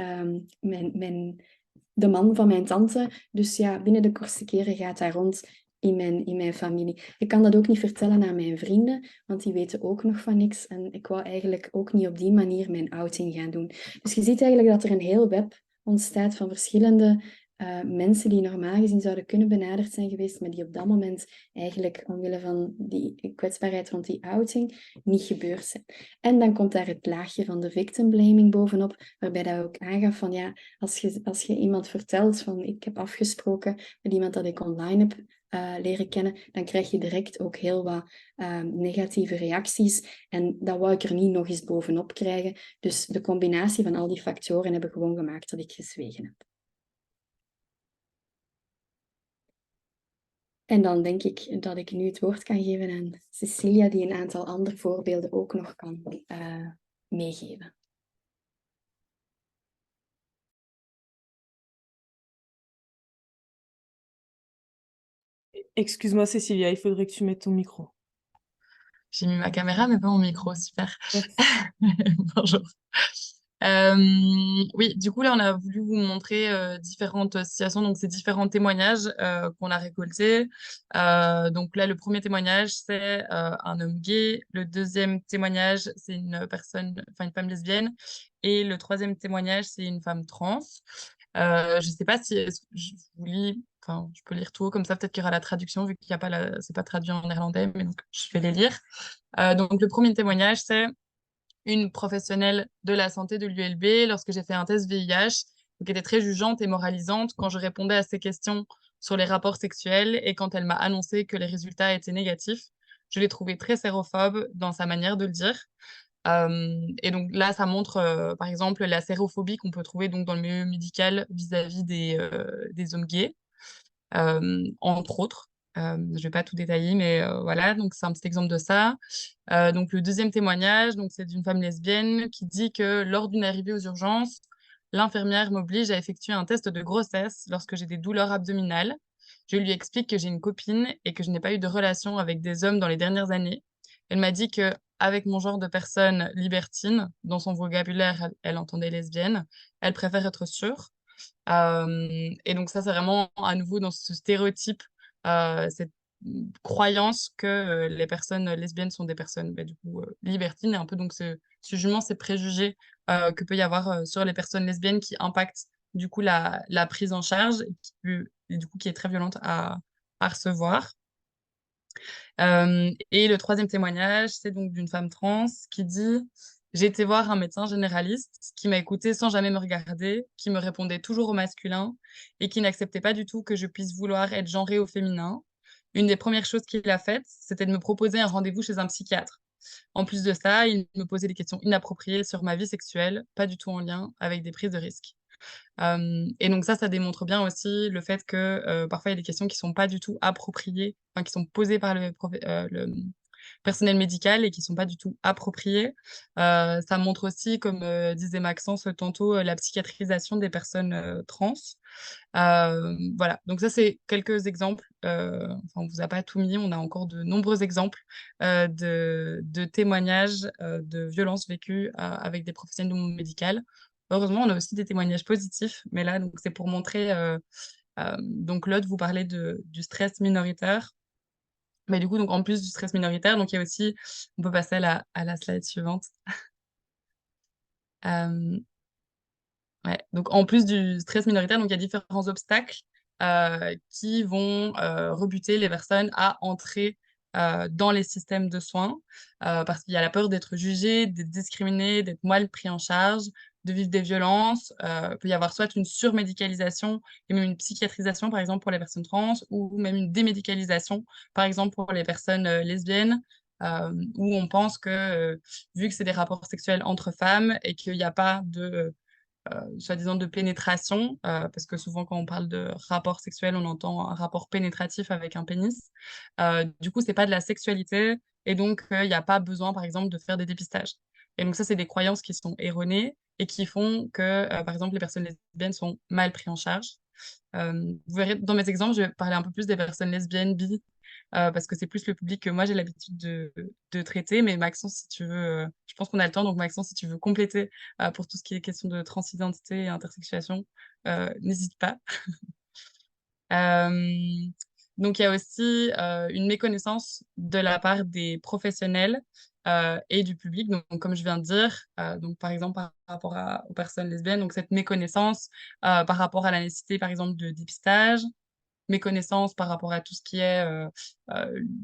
de man van mijn tante. Dus ja, binnen de kortste keren gaat daar rond. in mijn familie. Ik kan dat ook niet vertellen aan mijn vrienden, want die weten ook nog van niks. En ik wou eigenlijk ook niet op die manier mijn outing gaan doen. Dus je ziet eigenlijk dat er een heel web ontstaat van verschillende mensen die normaal gezien zouden kunnen benaderd zijn geweest, maar die op dat moment eigenlijk omwille van die kwetsbaarheid rond die outing niet gebeurd zijn. En dan komt daar het laagje van de victim blaming bovenop, waarbij dat ook aangaf van ja, als je iemand vertelt van ik heb afgesproken met iemand dat ik online heb leren kennen, dan krijg je direct ook heel wat negatieve reacties. En dat wou ik er niet nog eens bovenop krijgen. Dus de combinatie van al die factoren hebben gewoon gemaakt dat ik gezwegen heb. En dan denk ik dat ik nu het woord kan geven aan Cecilia, die een aantal andere voorbeelden ook nog kan meegeven. Excuse-moi, Cécilia, il faudrait que tu mettes ton micro. J'ai mis ma caméra, mais pas mon micro, super. Merci. Bonjour. Oui, du coup, là, on a voulu vous montrer différentes situations, donc ces différents témoignages qu'on a récoltés. Donc là, le premier témoignage, c'est un homme gay. Le deuxième témoignage, c'est une femme lesbienne. Et le troisième témoignage, c'est une femme trans. Je sais pas si je vous lis, enfin, je peux lire tout haut, comme ça, peut-être qu'il y aura la traduction, vu qu'il n'y a pas c'est pas traduit en néerlandais, mais donc je vais les lire. Donc, le premier témoignage, c'est une professionnelle de la santé de l'ULB lorsque j'ai fait un test VIH, qui était très jugeante et moralisante quand je répondais à ses questions sur les rapports sexuels et quand elle m'a annoncé que les résultats étaient négatifs. Je l'ai trouvée très sérophobe dans sa manière de le dire. Et donc là, ça montre, par exemple, la sérophobie qu'on peut trouver donc, dans le milieu médical vis-à-vis des hommes gays, entre autres. Je ne vais pas tout détailler, mais voilà, donc c'est un petit exemple de ça. Donc le deuxième témoignage, donc c'est d'une femme lesbienne qui dit que lors d'une arrivée aux urgences, l'infirmière m'oblige à effectuer un test de grossesse lorsque j'ai des douleurs abdominales. Je lui explique que j'ai une copine et que je n'ai pas eu de relation avec des hommes dans les dernières années. Elle m'a dit que avec mon genre de personne libertine, dans son vocabulaire, elle entendait lesbienne, elle préfère être sûre. Et donc ça, c'est vraiment à nouveau dans ce stéréotype, cette croyance que les personnes lesbiennes sont des personnes du coup, libertines, et un peu donc ce jugement, ces préjugés que peut y avoir sur les personnes lesbiennes qui impactent du coup la prise en charge et du coup qui est très violente à recevoir. Et le troisième témoignage, c'est donc d'une femme trans qui dit « J'ai été voir un médecin généraliste qui m'a écouté sans jamais me regarder, qui me répondait toujours au masculin et qui n'acceptait pas du tout que je puisse vouloir être genrée au féminin. Une des premières choses qu'il a faites, c'était de me proposer un rendez-vous chez un psychiatre. En plus de ça, il me posait des questions inappropriées sur ma vie sexuelle, pas du tout en lien avec des prises de risques. » Et donc ça démontre bien aussi le fait que parfois il y a des questions qui sont pas du tout appropriées, enfin qui sont posées par le personnel médical et qui sont pas du tout appropriées. Ça montre aussi, comme disait Maxence tantôt, la psychiatrisation des personnes trans. Voilà, donc ça c'est quelques exemples. Enfin, on vous a pas tout mis, on a encore de nombreux exemples de témoignages de violences vécues avec des professionnels du monde médical. Heureusement, on a aussi des témoignages positifs, mais là, donc, c'est pour montrer. Donc, Claude, vous parlez du stress minoritaire. Mais du coup, donc, en plus du stress minoritaire, donc, il y a aussi, on peut passer à la slide suivante. Ouais, donc, en plus du stress minoritaire, donc, il y a différents obstacles qui vont rebuter les personnes à entrer dans les systèmes de soins, parce qu'il y a la peur d'être jugé, d'être discriminé, d'être mal pris en charge, de vivre des violences. Il peut y avoir soit une surmédicalisation et même une psychiatrisation, par exemple, pour les personnes trans, ou même une démédicalisation, par exemple, pour les personnes lesbiennes, où on pense que, vu que c'est des rapports sexuels entre femmes et qu'il n'y a pas de soi-disant de pénétration, parce que souvent quand on parle de rapport sexuel, on entend un rapport pénétratif avec un pénis. Du coup, c'est pas de la sexualité, et donc il n'y a pas besoin, par exemple, de faire des dépistages. Et donc ça, c'est des croyances qui sont erronées et qui font que, par exemple, les personnes lesbiennes sont mal prises en charge. Vous verrez, dans mes exemples, je vais parler un peu plus des personnes lesbiennes, bi, parce que c'est plus le public que moi j'ai l'habitude de traiter. Mais Maxence, si tu veux, je pense qu'on a le temps, donc Maxence, si tu veux compléter pour tout ce qui est question de transidentité et intersexuation, n'hésite pas. Donc, il y a aussi une méconnaissance de la part des professionnels et du public. Donc, comme je viens de dire, donc, par exemple, par rapport aux personnes lesbiennes, donc cette méconnaissance par rapport à la nécessité, par exemple, de dépistage, méconnaissance par rapport à tout ce qui est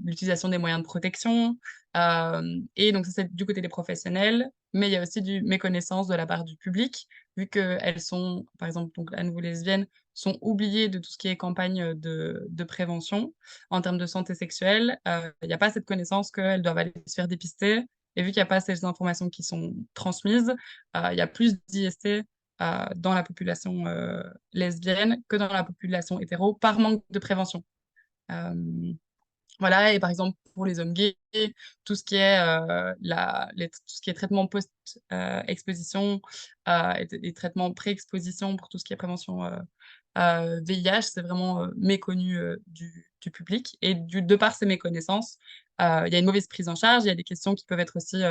l'utilisation des moyens de protection. Et donc, ça, c'est du côté des professionnels, mais il y a aussi du méconnaissance de la part du public, vu qu'elles sont, par exemple, donc, à nouveau lesbiennes, sont oubliées de tout ce qui est campagne de prévention en termes de santé sexuelle. Il n'y a pas cette connaissance qu'elles doivent aller se faire dépister. Et vu qu'il n'y a pas ces informations qui sont transmises, il y a plus d'IST dans la population lesbienne que dans la population hétéro par manque de prévention. Voilà, et par exemple, pour les hommes gays, tout ce qui est, tout ce qui est traitement post-exposition et traitement pré-exposition pour tout ce qui est prévention VIH, c'est vraiment méconnu du public. Et de par ces méconnaissances, il y a une mauvaise prise en charge, il y a des questions qui peuvent être aussi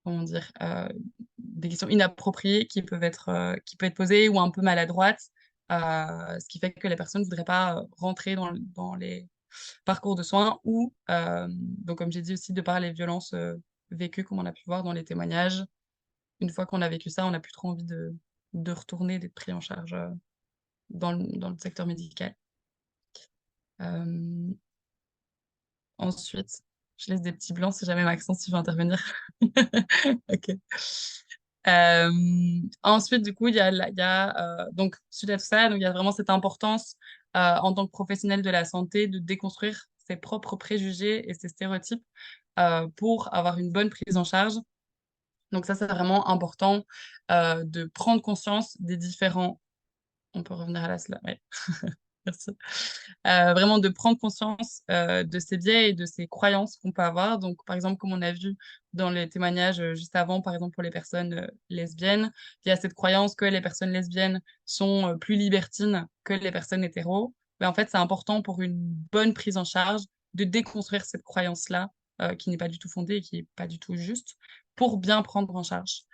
comment dire, des questions inappropriées qui peuvent être posées ou un peu maladroites, ce qui fait que les personnes ne voudraient pas rentrer dans les parcours de soins ou, donc comme j'ai dit aussi, de par les violences vécues, comme on a pu voir dans les témoignages, une fois qu'on a vécu ça, on n'a plus trop envie de retourner, d'être pris en charge dans le secteur médical. Ensuite, je laisse des petits blancs si jamais Maxence veut intervenir. Ok. Ensuite, du coup, il y a donc, suite à tout ça, donc, il y a vraiment cette importance en tant que professionnel de la santé de déconstruire ses propres préjugés et ses stéréotypes pour avoir une bonne prise en charge. Donc ça, c'est vraiment important de prendre conscience des différents... On peut revenir à la slide, ouais. Merci. Vraiment de prendre conscience de ces biais et de ces croyances qu'on peut avoir. Donc, par exemple, comme on a vu dans les témoignages juste avant, par exemple, pour les personnes lesbiennes, il y a cette croyance que les personnes lesbiennes sont plus libertines que les personnes hétéros. Mais en fait, c'est important pour une bonne prise en charge de déconstruire cette croyance-là, qui n'est pas du tout fondée et qui n'est pas du tout juste, pour bien prendre en charge.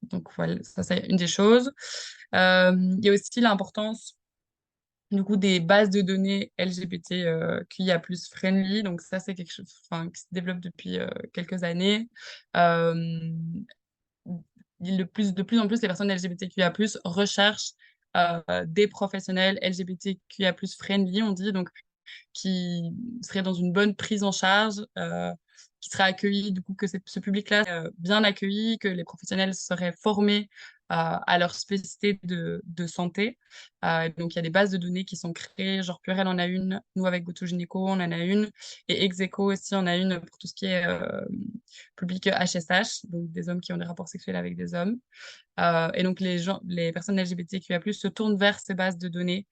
Donc, voilà, ça, c'est une des choses. Il y a aussi l'importance du coup des bases de données LGBTQIA+ friendly. Donc ça, c'est quelque chose qui se développe depuis quelques années. De plus en plus, les personnes LGBTQIA+ recherchent des professionnels LGBTQIA+ friendly, on dit, donc qui seraient dans une bonne prise en charge, qui seraient accueillis, du coup, que ce public-là bien accueilli, que les professionnels seraient formés à leur spécificité de santé. Donc, il y a des bases de données qui sont créées, genre Purell en a une, nous avec GoToGynéco, on en a une, et Execo aussi en a une pour tout ce qui est public HSH, donc des hommes qui ont des rapports sexuels avec des hommes. Et donc, les personnes LGBTQIA+, se tournent vers ces bases de données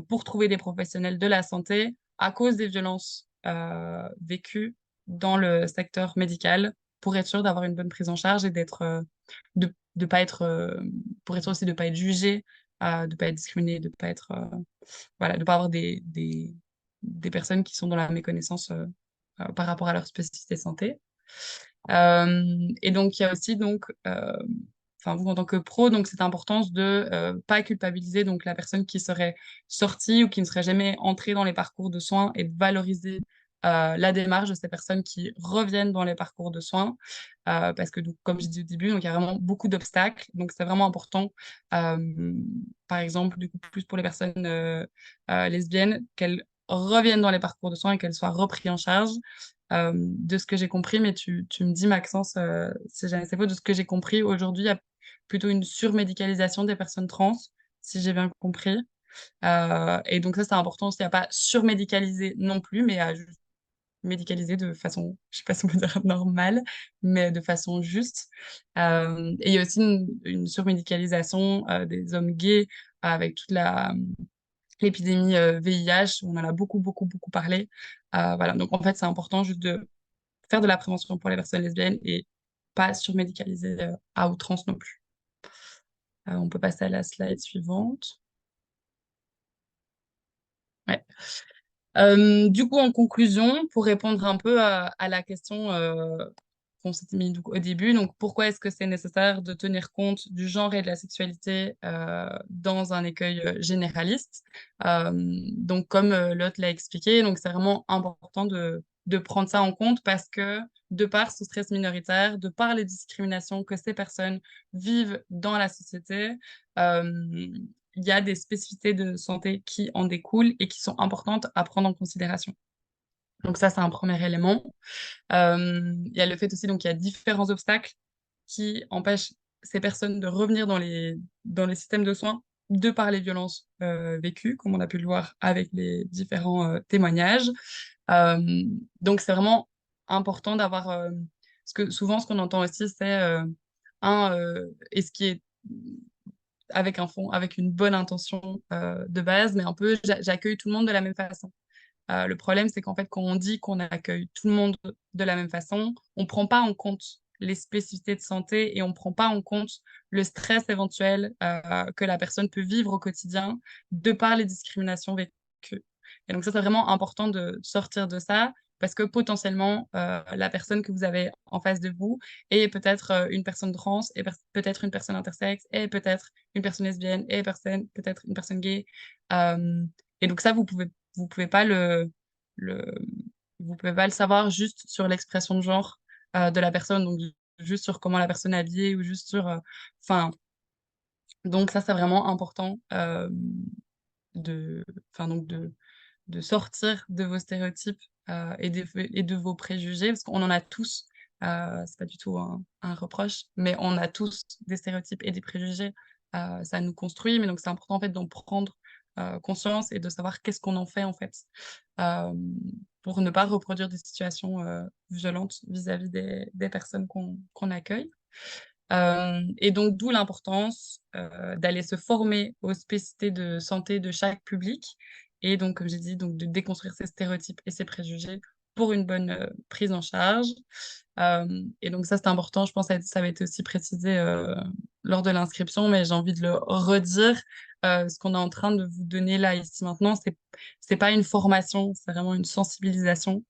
pour trouver des professionnels de la santé à cause des violences vécues dans le secteur médical pour être sûr d'avoir une bonne prise en charge et de pas être, pour être sûr aussi de ne pas être jugé, de ne pas être discriminé, de ne pas être, voilà, de pas avoir des personnes qui sont dans la méconnaissance par rapport à leur spécificité santé. Et donc, il y a aussi, donc, vous en tant que pro, donc cette importance de pas culpabiliser donc la personne qui serait sortie ou qui ne serait jamais entrée dans les parcours de soins et de valoriser la démarche de ces personnes qui reviennent dans les parcours de soins parce que donc, comme je dis au début, donc il y a vraiment beaucoup d'obstacles, donc c'est vraiment important par exemple du coup plus pour les personnes lesbiennes qu'elles reviennent dans les parcours de soins et qu'elles soient reprises en charge de ce que j'ai compris, mais tu me dis, Maxence, si jamais c'est faux, de ce que j'ai compris, aujourd'hui, il y a plutôt une surmédicalisation des personnes trans, si j'ai bien compris. Et donc ça, c'est important aussi à pas surmédicaliser non plus, mais à juste médicaliser de façon, je sais pas si on peut dire normale, mais de façon juste. Et il y a aussi une surmédicalisation des hommes gays avec toute l'épidémie VIH, on en a beaucoup, beaucoup, beaucoup parlé. Voilà, donc en fait, c'est important juste de faire de la prévention pour les personnes lesbiennes et pas surmédicaliser à outrance non plus. On peut passer à la slide suivante. Ouais. Du coup, en conclusion, pour répondre un peu à la question qu'on s'était mis au début. Donc, pourquoi est-ce que c'est nécessaire de tenir compte du genre et de la sexualité dans un écueil généraliste? Donc, comme Lotte l'a expliqué, donc c'est vraiment important de prendre ça en compte parce que de par ce stress minoritaire, de par les discriminations que ces personnes vivent dans la société, il y a des spécificités de santé qui en découlent et qui sont importantes à prendre en considération. Donc ça, c'est un premier élément. Il y a le fait aussi, donc il y a différents obstacles qui empêchent ces personnes de revenir dans les systèmes de soins de par les violences vécues, comme on a pu le voir avec les différents témoignages. Donc c'est vraiment important d'avoir... parce que souvent, ce qu'on entend aussi, c'est et ce qui est avec un fond, avec une bonne intention de base, mais un peu j'accueille tout le monde de la même façon. Le problème, c'est qu'en fait, quand on dit qu'on accueille tout le monde de la même façon, on ne prend pas en compte les spécificités de santé et on ne prend pas en compte le stress éventuel que la personne peut vivre au quotidien de par les discriminations vécues. Et donc ça, c'est vraiment important de sortir de ça parce que potentiellement, la personne que vous avez en face de vous est peut-être une personne trans, et peut-être une personne intersexe, et peut-être une personne lesbienne, et peut-être une personne gay. Et donc ça, vous pouvez pas vous pouvez pas le savoir juste sur l'expression de genre de la personne, donc juste sur comment la personne est habillée ou juste sur, enfin, donc ça c'est vraiment important de, enfin donc de sortir de vos stéréotypes et de vos préjugés parce qu'on en a tous. C'est pas du tout un reproche, mais on a tous des stéréotypes et des préjugés. Ça nous construit, mais donc c'est important en fait d'en prendre conscience et de savoir qu'est-ce qu'on en fait en fait pour ne pas reproduire des situations violentes vis-à-vis des personnes qu'on accueille. Et donc d'où l'importance d'aller se former aux spécificités de santé de chaque public et donc, comme j'ai dit, donc de déconstruire ces stéréotypes et ces préjugés pour une bonne prise en charge. Et donc ça, c'est important. Je pense que ça va être aussi précisé lors de l'inscription, mais j'ai envie de le redire. Ce qu'on est en train de vous donner là, ici, maintenant, c'est pas une formation, c'est vraiment une sensibilisation.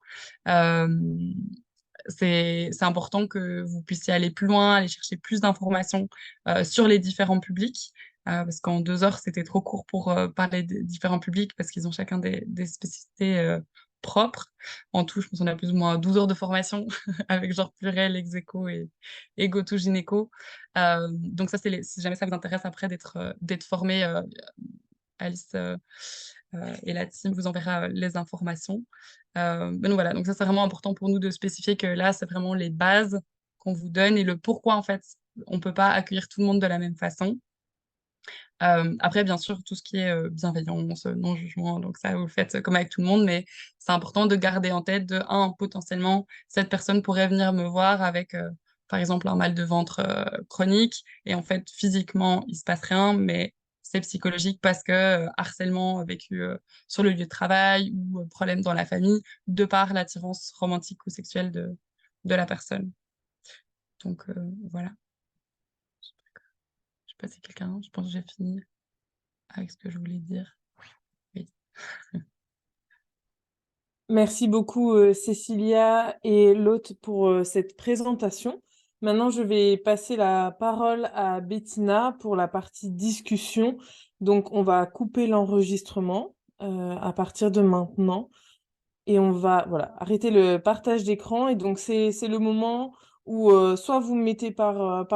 C'est important que vous puissiez aller plus loin, aller chercher plus d'informations sur les différents publics, parce qu'en 2 heures, c'était trop court pour parler des différents publics, parce qu'ils ont chacun des spécificités propres. En tout, je pense qu'on a plus ou moins 12 heures de formation, avec genre pluriel, ex-écho et go-to-gynéco. Donc ça, si jamais ça vous intéresse après d'être formé, Alice et la team vous enverra les informations. Mais donc voilà, donc ça c'est vraiment important pour nous de spécifier que là, c'est vraiment les bases qu'on vous donne et le pourquoi en fait, on ne peut pas accueillir tout le monde de la même façon. Après, bien sûr, tout ce qui est bienveillance, non-jugement, donc ça, vous le faites comme avec tout le monde, mais c'est important de garder en tête potentiellement, cette personne pourrait venir me voir avec, par exemple, un mal de ventre chronique, et en fait, physiquement, il se passe rien, mais c'est psychologique parce que harcèlement vécu sur le lieu de travail ou problème dans la famille, de par l'attirance romantique ou sexuelle de la personne. Donc, voilà. Je sais pas si quelqu'un, je pense que j'ai fini avec ce que je voulais dire. Oui. Merci beaucoup Cécilia et Lotte pour cette présentation. Maintenant, je vais passer la parole à Bettina pour la partie discussion. Donc, on va couper l'enregistrement à partir de maintenant et on va arrêter le partage d'écran. Et donc, c'est le moment où soit vous me mettez par